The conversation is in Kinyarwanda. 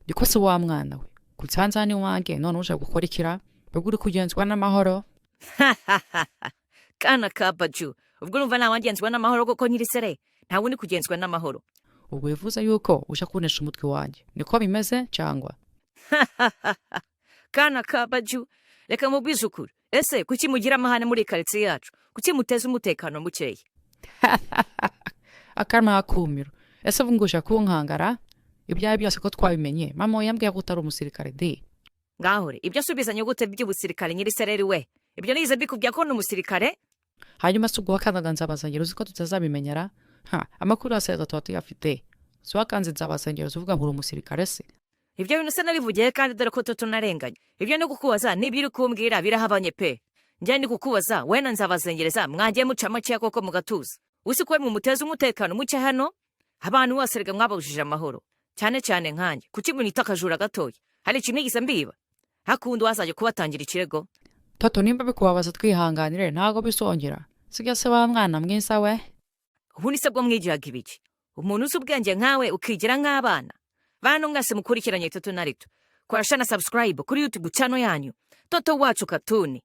niko se wa mwana we kutsanzani wange none uje gukora ikira baguri kugenzwa n'amahoro. Kana kabaju ubwo numva nawangenzwa n'amahoro koko nyirisere nta wundi kugenzwa n'amahoro. Ubwo bivuze yuko usha kunesha umutwe wanjye niko bimeze cyangwa? Kana kabaju reka mubwize ukuri, ese kuki mugira amahane muri quartier yacu, kuki muteza umutekano mukeya? Akarma akumiro ese vungusha kunkangara ibyaye byose ko twabimenye mama yambwiye ko utari umusirikare de. Ngahore ibyo asubizanye gute by'ubusirikare nyirisereri we, ibyo nize bikubya ko n'umusirikare? Hanyuma se ubwo wakandaga nzabazengera uzi ko tutazabimenyera? Amakuru aseza tuba tuyafite, so wakanze nzabazengera uvuga ngo uri umusirikare se? Ibyo bintu se nabivugiye kandi dore ko tutunarenganye. Ibyo no kukubaza nibyo uri kumbwira birahabanye pe. Njye ndi kukubaza wena nzabazengereza mwagiye muca make koko mugatuza. Usi ko mu muteza umutekano muke hano abantu bose rega mwabujije amahoro. Cyane cyane nkanje kuki munita akajura gatoya. Hari kimwe gisa mbiba. Hakundi wazaje kubatangira ikirego. Toto nimba bikubabaza twihanganire ntago bisongera. Siga se wa mwana mwisa we. Ubu ni se bwo mwijyaga ibiki. Umuntu uzi ubwenge nkawe ukigira nk'abana. Bantu mwese mukurikiranye Toto na Rito. Kwashana subscribe kuri YouTube channel yanyu Toto Wacu Katuni.